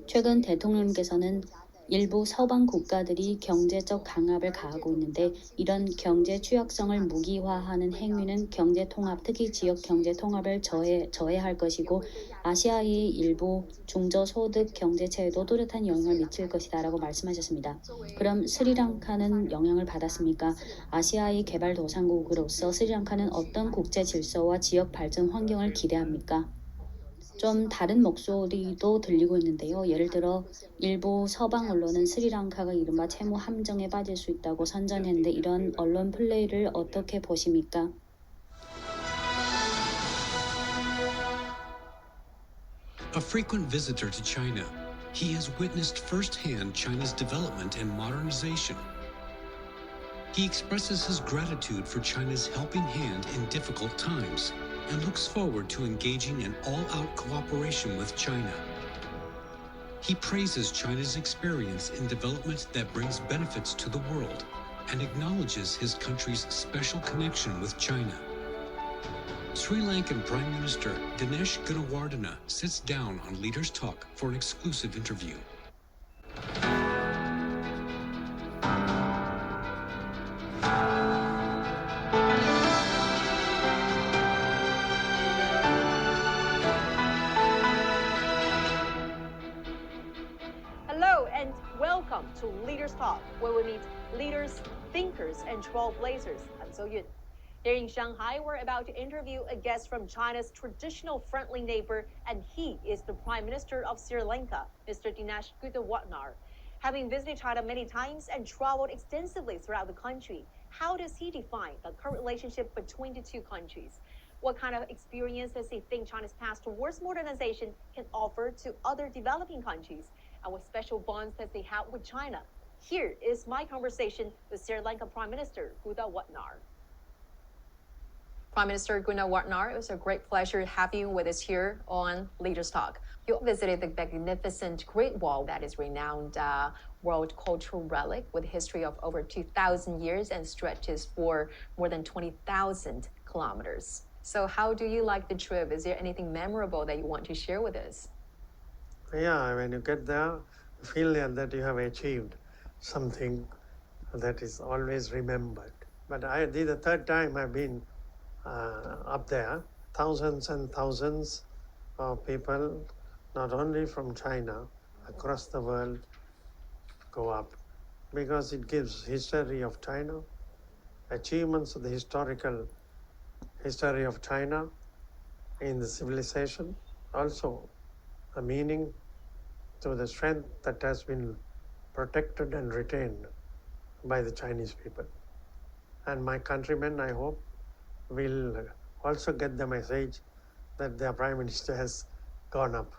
최근 대통령께서는 일부 서방 국가들이 경제적 강압을 가하고 있는데 이런 경제 취약성을 무기화하는 행위는 경제 통합, 특히 지역 경제 통합을 저해할 것이고 아시아의 일부 중저소득 경제체에도 뚜렷한 영향을 미칠 것이다라고 말씀하셨습니다. 그럼 스리랑카는 영향을 받았습니까? 아시아의 개발도상국으로서 스리랑카는 어떤 국제 질서와 지역 발전 환경을 기대합니까? 좀 다른 목소리도 들리고 있는데요. 예를 들어 일부 서방 언론은 스리랑카가 이른바 채무 함정에 빠질 수 있다고 선전했는데 이런 언론 플레이를 어떻게 보십니까? A frequent visitor to China, he has witnessed firsthand China's development and modernization. He expresses his gratitude for China's helping hand in difficult times and looks forward to engaging in all-out cooperation with China. He praises China's experience in development that brings benefits to the world and acknowledges his country's special connection with China. Sri Lankan Prime Minister Dinesh Gunawardena sits down on Leaders Talk for an exclusive interview. Hello and welcome to Leaders Talk, where we meet leaders, thinkers, and trailblazers. I'm So Yun. Here in Shanghai, we're about to interview a guest from China's traditional friendly neighbor, and he is the Prime Minister of Sri Lanka, Mr. Dinesh Gunawardena. Having visited China many times and traveled extensively throughout the country, how does he define the current relationship between the two countries? What kind of experience does he think China's path towards modernization can offer to other developing countries? And what special bonds does he have with China? Here is my conversation with Sri Lanka Prime Minister Gunawardena. Prime Minister Gunawardena, it was a great pleasure having you with us here on Leaders Talk. You visited the magnificent Great Wall that is renowned world cultural relic with a history of over 2,000 years and stretches for more than 20,000 kilometers. So how do you like the trip? Is there anything memorable that you want to share with us? Yeah, when you get there, you feel that you have achieved something that is always remembered. But this is the third time I've been up there. Thousands and thousands of people, not only from China, across the world, go up because it gives history of China, achievements of the historical history of China in the civilization, also a meaning to the strength that has been protected and retained by the Chinese people. And my countrymen, I hope, will also get the message that their Prime Minister has gone up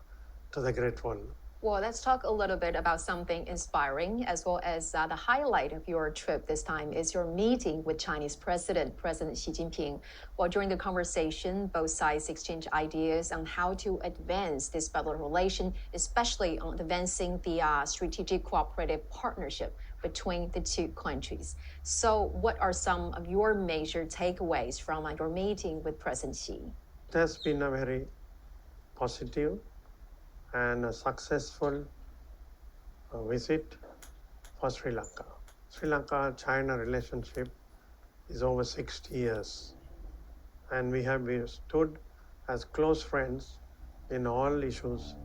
to the Great Wall. Well, let's talk a little bit about something inspiring, as well as the highlight of your trip this time is your meeting with Chinese President Xi Jinping. Well, during the conversation, both sides exchanged ideas on how to advance this bilateral relation, especially on advancing the strategic cooperative partnership between the two countries. So what are some of your major takeaways from your meeting with President Xi? It has been a very positive and a successful visit for Sri Lanka. Sri Lanka-China relationship is over 60 years, and we have stood as close friends in all issues,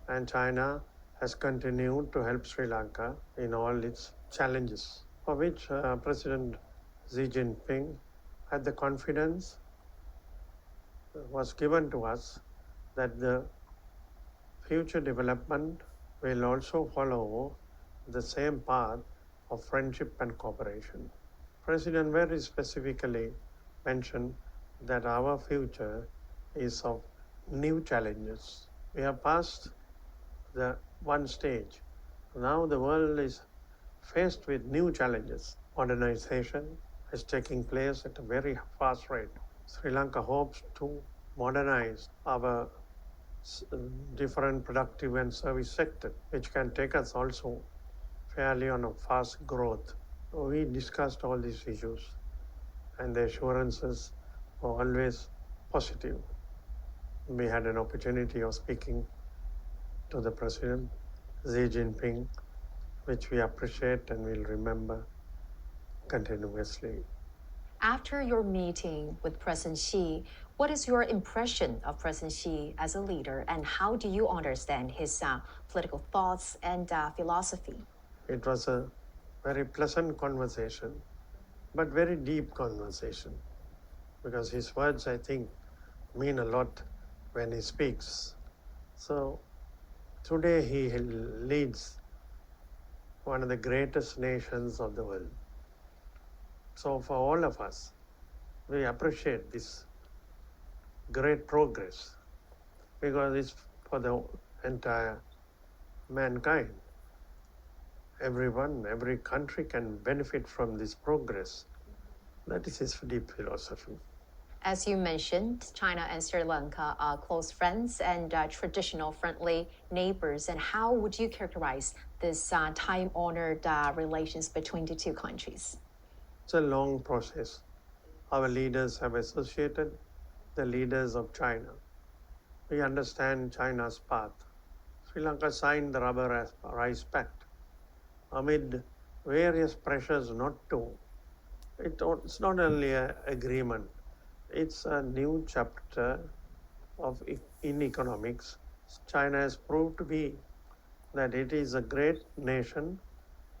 and China has continued to help Sri Lanka in all its challenges, for which President Xi Jinping had the confidence was given to us that the future development will also follow the same path of friendship and cooperation. President very specifically mentioned that our future is of new challenges. We have passed the one stage. Now the world is faced with new challenges. Modernization is taking place at a very fast rate. Sri Lanka hopes to modernize our different productive and service sector, which can take us also fairly on a fast growth. We discussed all these issues, and the assurances were always positive. We had an opportunity of speaking to the President Xi Jinping, which we appreciate and will remember continuously. After your meeting with President Xi, what is your impression of President Xi as a leader, and how do you understand his political thoughts and philosophy? It was a very pleasant conversation, but very deep conversation, because his words, I think, mean a lot when he speaks. So today he leads one of the greatest nations of the world. So for all of us, we appreciate this great progress, because it's for the entire mankind. Everyone, every country can benefit from this progress. That is his deep philosophy. As you mentioned, China and Sri Lanka are close friends and traditional friendly neighbors. And how would you characterize this time-honored relations between the two countries? It's a long process. Our leaders have associated the leaders of China. We understand China's path. Sri Lanka signed the Rubber Rice Pact amid various pressures not to. It's not only an agreement, it's a new chapter in economics. China has proved to be that it is a great nation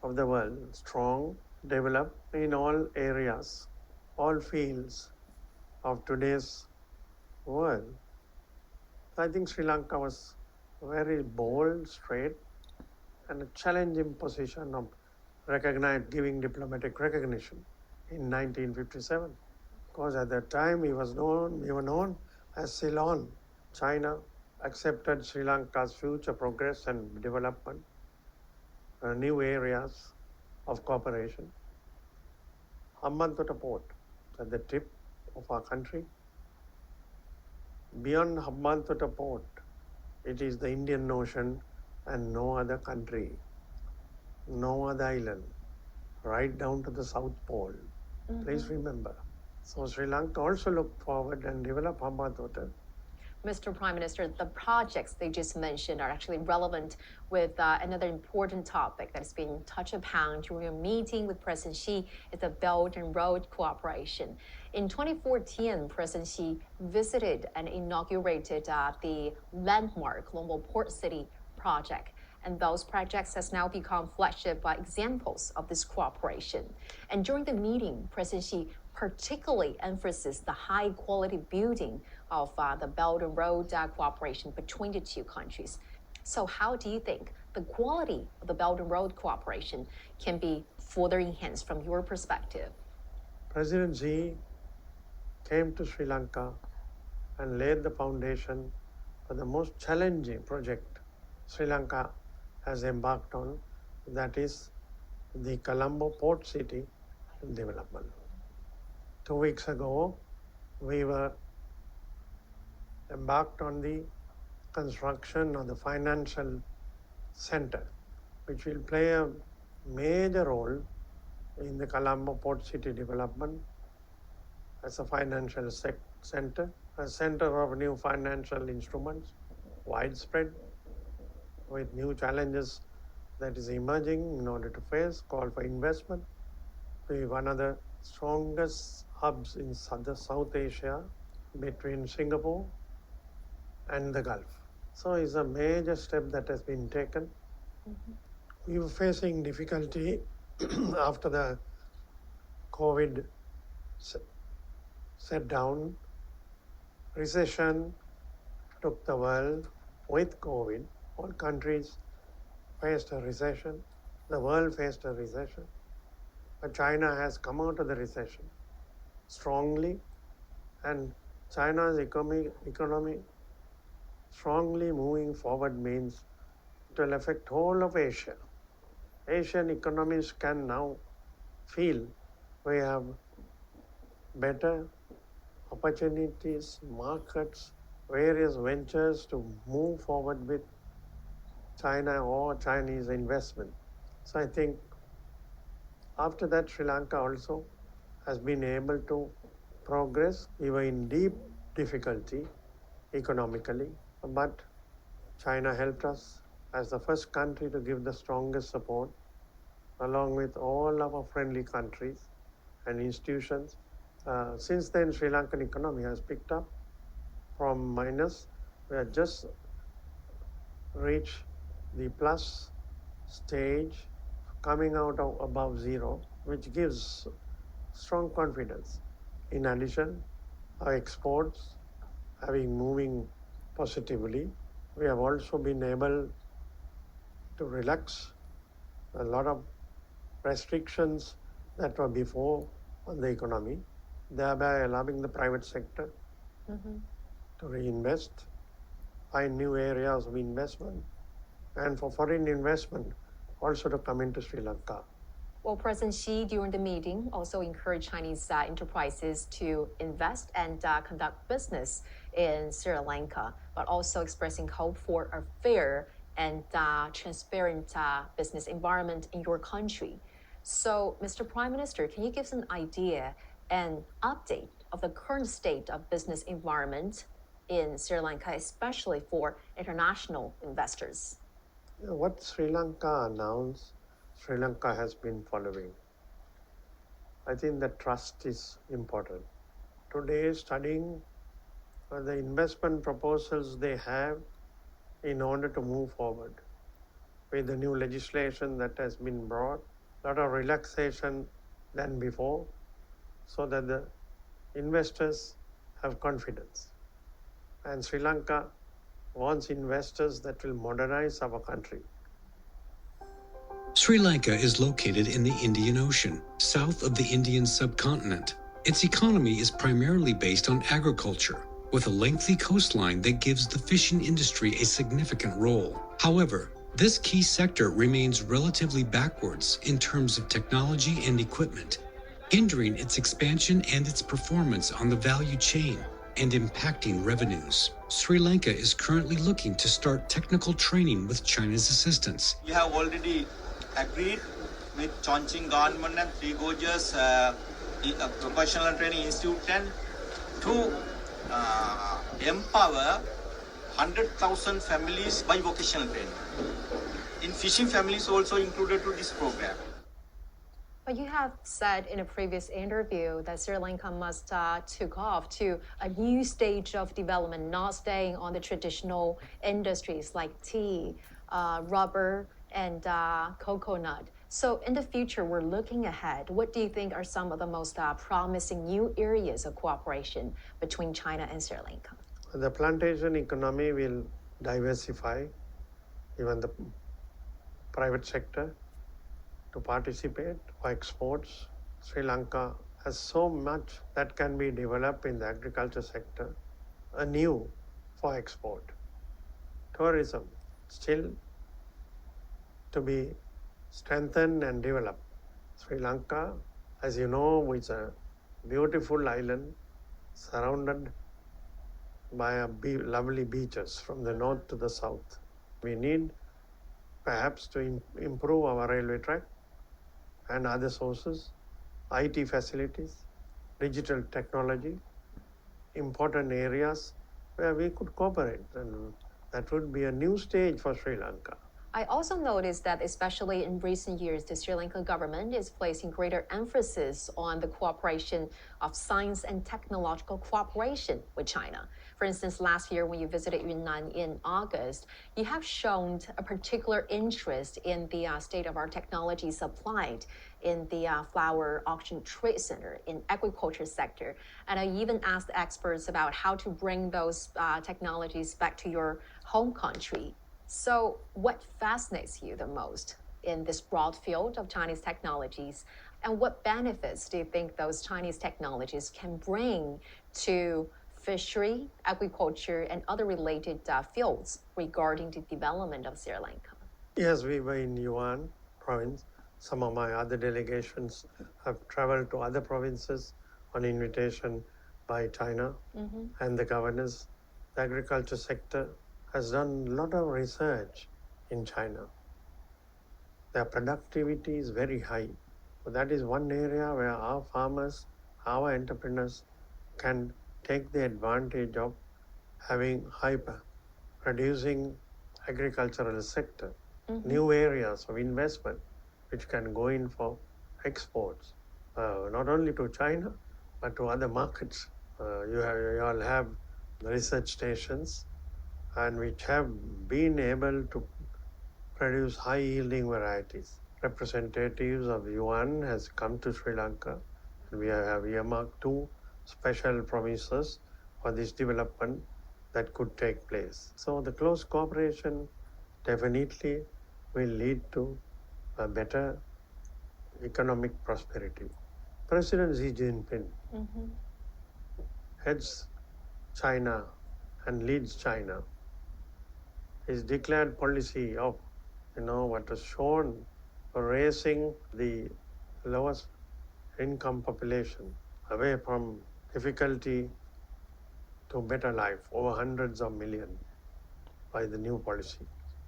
of the world, strong, developed in all areas, all fields of today's world. I think Sri Lanka was very bold, straight, and a challenging position of giving diplomatic recognition in 1957. Because at that time we were known as Ceylon. China accepted Sri Lanka's future progress and development, new areas of cooperation. Hambantota port at the tip of our country. Beyond Hambantota port, it is the Indian Ocean and no other country, no other island, right down to the South Pole. Please remember. So Sri Lanka also looked forward and developed Hambantota. Mr. Prime Minister, the projects they just mentioned are actually relevant with another important topic that has been touched upon during a meeting with President Xi, is the Belt and Road Cooperation. In 2014, President Xi visited and inaugurated the landmark Colombo Port City project. And those projects has now become flagship examples of this cooperation. And during the meeting, President Xi particularly emphasized the high quality building of the Belt and Road cooperation between the two countries. So how do you think the quality of the Belt and Road cooperation can be further enhanced from your perspective? President Xi came to Sri Lanka and laid the foundation for the most challenging project Sri Lanka has embarked on, that is the Colombo Port City development. 2 weeks ago, we were embarked on the construction of the financial center, which will play a major role in the Colombo Port City development as a financial center, a center of new financial instruments, widespread, with new challenges that is emerging in order to face, call for investment. We one of the strongest hubs in South Asia between Singapore and the Gulf. So it's a major step that has been taken. We were facing difficulty after the COVID set down. Recession took the world with COVID. All countries faced a recession. The world faced a recession. But China has come out of the recession strongly, and China's economy strongly moving forward means it will affect whole of Asia. Asian economies can now feel we have better opportunities, markets, various ventures to move forward with China or Chinese investment. So I think after that, Sri Lanka also has been able to progress. We were in deep difficulty economically, but China helped us as the first country to give the strongest support, along with all our friendly countries and institutions. Since then, Sri Lankan economy has picked up from minus. We have just reached the plus stage, coming out of above zero, which gives strong confidence. In addition, our exports having moving positively, we have also been able to relax a lot of restrictions that were before on the economy, thereby allowing the private sector to reinvest, find new areas of investment, and for foreign investment also to come into Sri Lanka. Well, President Xi, during the meeting, also encouraged Chinese enterprises to invest and conduct business in Sri Lanka, but also expressing hope for a fair and transparent business environment in your country. So, Mr. Prime Minister, can you give us an idea and update of the current state of business environment in Sri Lanka, especially for international investors? What Sri Lanka announced, Sri Lanka has been following. I think the trust is important. Today, studying the investment proposals they have in order to move forward with the new legislation that has been brought, a lot of relaxation than before, so that the investors have confidence. And Sri Lanka wants investors that will modernize our country. Sri Lanka is located in the Indian Ocean, south of the Indian subcontinent. Its economy is primarily based on agriculture, with a lengthy coastline that gives the fishing industry a significant role. However, this key sector remains relatively backwards in terms of technology and equipment, hindering its expansion and its performance on the value chain and impacting revenues. Sri Lanka is currently looking to start technical training with China's assistance. We have already agreed with Chongqing government and Three Gorges Professional Training Institute to empower 100,000 families by vocational training. In fishing, families also included to this program. But you have said in a previous interview that Sri Lanka must take off to a new stage of development, not staying on the traditional industries like tea, rubber, and coconut. So in the future, we're looking ahead. What do you think are some of the most promising new areas of cooperation between China and Sri Lanka? The plantation economy will diversify, even the private sector to participate for exports. Sri Lanka has so much that can be developed in the agriculture sector anew for export. Tourism still to be strengthened and developed. Sri Lanka, as you know, is a beautiful island surrounded by lovely beaches from the north to the south. We need perhaps to improve our railway track and other sources, IT facilities, digital technology, important areas where we could cooperate, and that would be a new stage for Sri Lanka. I also noticed that, especially in recent years, the Sri Lankan government is placing greater emphasis on the cooperation of science and technological cooperation with China. For instance, last year when you visited Yunnan in August, you have shown a particular interest in the state-of-art technology supplied in the flower auction trade center in agriculture sector. And I even asked experts about how to bring those technologies back to your home country. So what fascinates you the most in this broad field of Chinese technologies? And what benefits do you think those Chinese technologies can bring to fishery, agriculture, and other related fields regarding the development of Sri Lanka? Yes, we were in Yuan province. Some of my other delegations have traveled to other provinces on invitation by China and the governors. The agriculture sector has done a lot of research in China. Their productivity is very high. So that is one area where our farmers, our entrepreneurs can take the advantage of having producing agricultural sector, new areas of investment which can go in for exports, not only to China, but to other markets. You all have research stations and which have been able to produce high yielding varieties. Representatives of Yuan has come to Sri Lanka, and we have earmarked 2 special promises for this development that could take place. So the close cooperation definitely will lead to a better economic prosperity. President Xi Jinping heads China and leads China. His declared policy of, what was shown for raising the lowest income population away from difficulty to better life, over hundreds of millions by the new policy.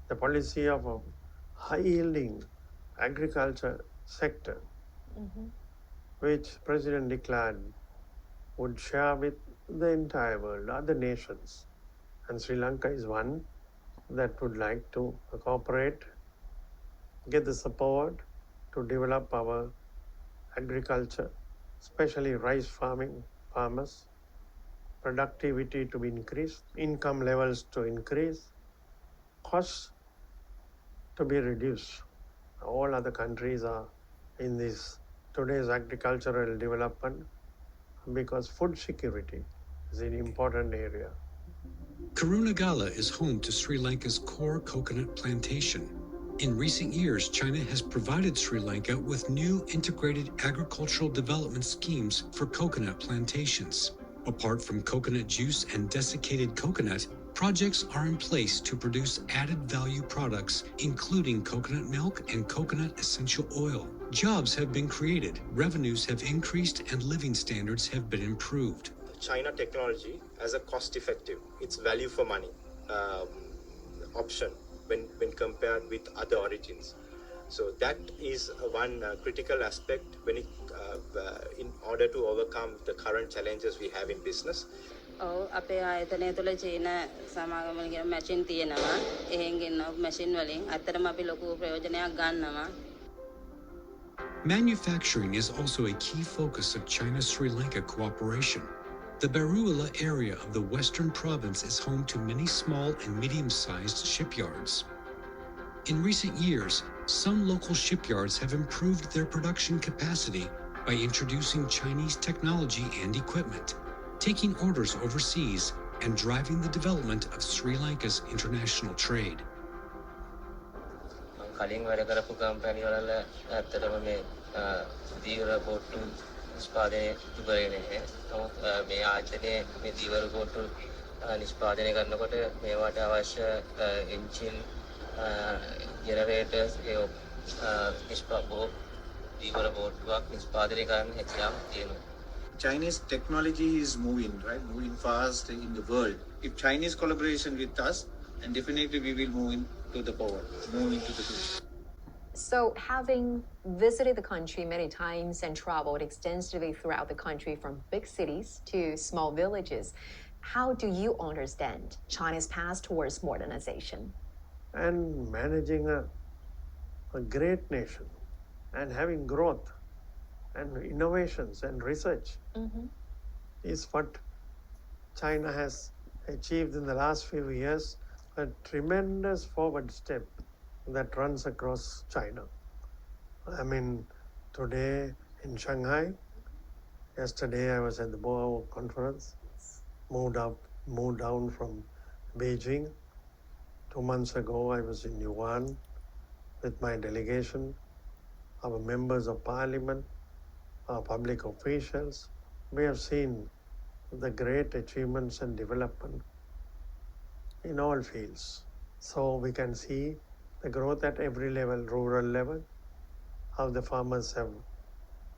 The policy of a high-yielding agriculture sector, which President declared would share with the entire world, other nations. And Sri Lanka is one that would like to cooperate, get the support to develop our agriculture, especially rice farmers, productivity to be increased, income levels to increase, costs to be reduced. All other countries are in this today's agricultural development because food security is an important area. Karunagala is home to Sri Lanka's core coconut plantation. In recent years, China has provided Sri Lanka with new integrated agricultural development schemes for coconut plantations. Apart from coconut juice and desiccated coconut, projects are in place to produce added value products, including coconut milk and coconut essential oil. Jobs have been created, revenues have increased, and living standards have been improved. China technology as a cost-effective, it's value for money option when compared with other origins. So that is one critical aspect when in order to overcome the current challenges we have in business. අපේ ආයතනය තුළ චීන සමාගමක machine තියෙනවා. එහෙන් ගෙන්න machine වලින් අත්‍තරම අපි ලොකු ප්‍රයෝජනයක් ගන්නවා. Manufacturing is also a key focus of China-Sri Lanka cooperation. The Baruila area of the western province is home to many small and medium-sized shipyards. In recent years, some local shipyards have improved their production capacity by introducing Chinese technology and equipment, taking orders overseas, and driving the development of Sri Lanka's international trade. කලින් වැඩ කරපු company වල ඇත්තටම මේ දීවර බෝට්ටු නිෂ්පාදනය කරගෙන නැහැ. නමුත් මේ ආයතනයේ මේ දීවර බෝට්ටු නිෂ්පාදනය කරනකොට මේවට අවශ්‍ය එන්ජින් ජෙනරේටර්ස් දීවර බෝට්ටුවක් නිෂ්පාදනය කරන්න හැකියාව තියෙනවා. Chinese technology is moving fast in the world. If Chinese collaboration with us, and definitely we will move into the future. So, having visited the country many times and traveled extensively throughout the country from big cities to small villages, how do you understand China's path towards modernization? And managing a great nation and having growth and innovations and research is what China has achieved in the last few years, a tremendous forward step that runs across China. I mean, today in Shanghai, yesterday I was at the Boao conference, moved down from Beijing. 2 months ago, I was in Yuan with my delegation, our members of parliament, our public officials. We have seen the great achievements and development in all fields. So we can see the growth at every level, rural level, how the farmers have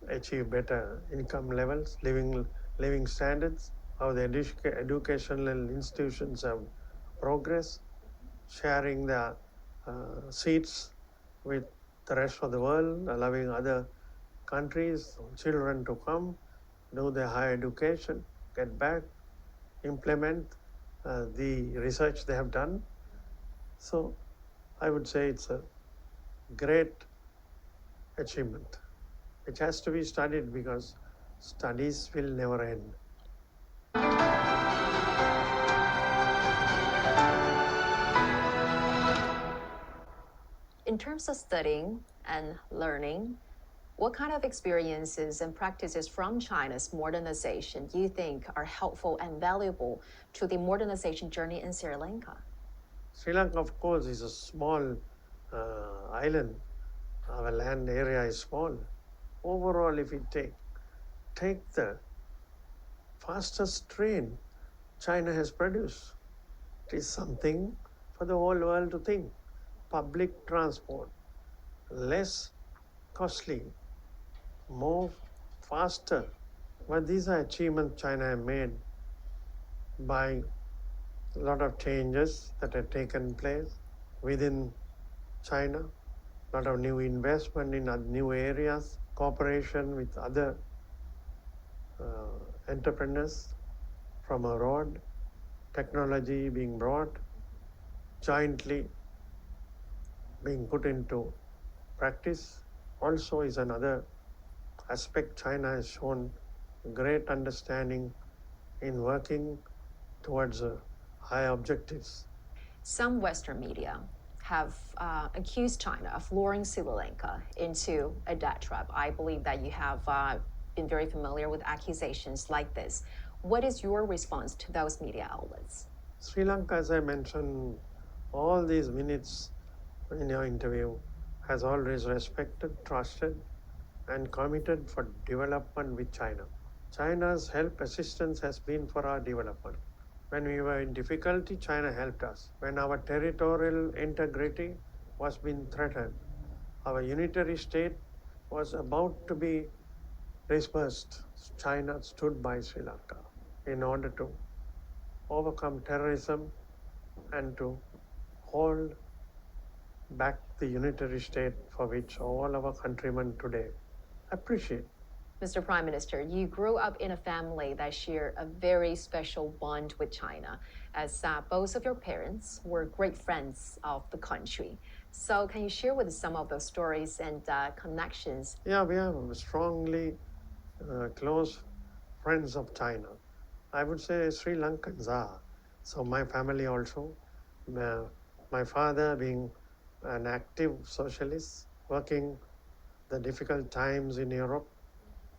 achieved better income levels, living standards, how the educational institutions have progressed, sharing the seats with the rest of the world, allowing other countries, children to come, do their higher education, get back, implement the research they have done. So I would say it's a great achievement, which has to be studied because studies will never end. In terms of studying and learning, what kind of experiences and practices from China's modernization do you think are helpful and valuable to the modernization journey in Sri Lanka? Sri Lanka, of course, is a small island. Our land area is small. Overall, if we take the fastest train China has produced, it is something for the whole world to think. Public transport, less costly, more faster. But these are achievements China have made by a lot of changes that have taken place within China, a lot of new investment in new areas, cooperation with other entrepreneurs from abroad, technology being brought, jointly being put into practice also is another aspect. China has shown great understanding in working towards high objectives. Some Western media have accused China of luring Sri Lanka into a debt trap. I believe that you have been very familiar with accusations like this. What is your response to those media outlets? Sri Lanka, as I mentioned, all these minutes in your interview, has always respected, trusted, and committed for development with China. China's help assistance has been for our development. When we were in difficulty, China helped us. When our territorial integrity was being threatened, our unitary state was about to be dispersed, China stood by Sri Lanka in order to overcome terrorism and to hold back the unitary state for which all our countrymen today appreciate. Mr. Prime Minister, you grew up in a family that shared a very special bond with China, as both of your parents were great friends of the country. So, can you share with us some of those stories and connections? Yeah, we are strongly close friends of China. I would say Sri Lankans are. So my family also. My father being an active socialist, working the difficult times in Europe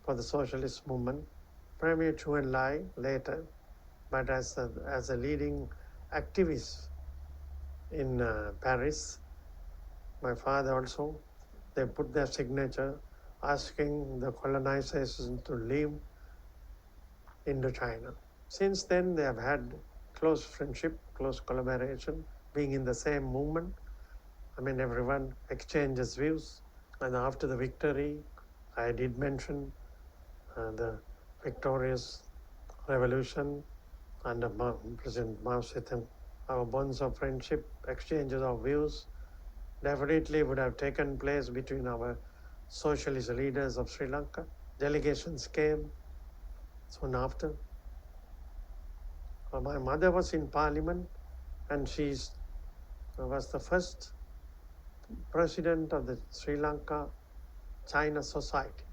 for the socialist movement. Premier Chu and Lai later, but as a leading activist in Paris, my father also, they put their signature asking the colonizers to leave Indochina. Since then, they have had close friendship, close collaboration, being in the same movement. I mean, everyone exchanges views. And after the victory, I did mention the victorious revolution under President Mao Zedong. Our bonds of friendship, exchanges of views, definitely would have taken place between our socialist leaders of Sri Lanka. Delegations came soon after. My mother was in parliament and she was the first president of the Sri Lanka China Society.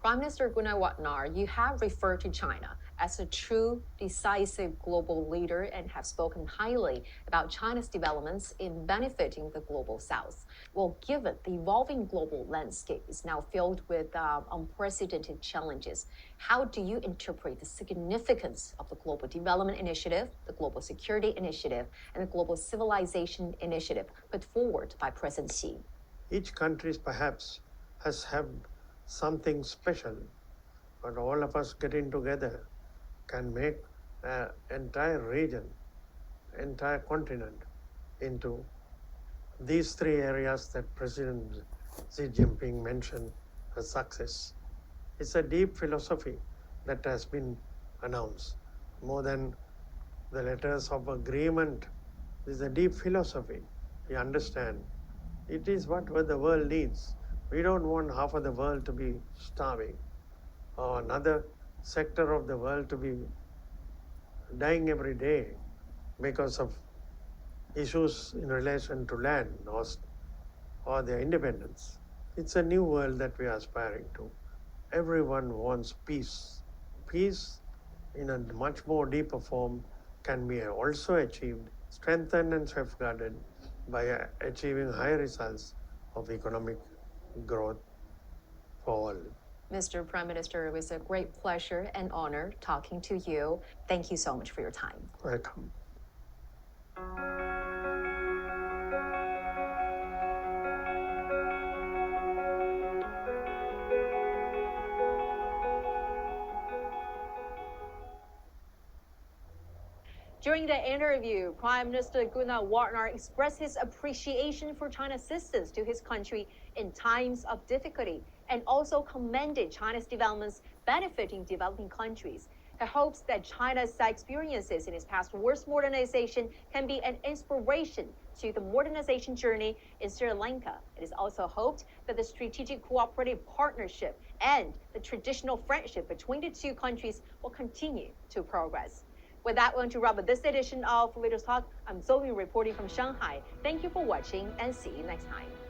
Prime Minister Gunawatnar, you have referred to China as a true, decisive global leader and have spoken highly about China's developments in benefiting the global south. Well, given the evolving global landscape is now filled with unprecedented challenges, how do you interpret the significance of the Global Development Initiative, the Global Security Initiative, and the Global Civilization Initiative put forward by President Xi? Each country perhaps has had something special, but all of us getting together can make an entire region, entire continent into these three areas that President Xi Jinping mentioned as success. It's a deep philosophy that has been announced. More than the letters of agreement, is a deep philosophy. We understand it is what the world needs. We don't want half of the world to be starving or another sector of the world to be dying every day because of issues in relation to land or their independence. It's a new world that we are aspiring to. Everyone wants peace. Peace in a much more deeper form can be also achieved, strengthened and safeguarded by achieving higher results of economic growth for all. Mr. Prime Minister, it was a great pleasure and honor talking to you. Thank you so much for your time. Welcome. During the interview, Prime Minister Gunnar Wagner expressed his appreciation for China's assistance to his country in times of difficulty and also commended China's developments benefiting developing countries. He hopes that China's experiences in its past war's modernization can be an inspiration to the modernization journey in Sri Lanka. It is also hoped that the strategic cooperative partnership and the traditional friendship between the two countries will continue to progress. With that, we're going to wrap up this edition of Leaders Talk. I'm Zoe reporting from Shanghai. Thank you for watching and see you next time.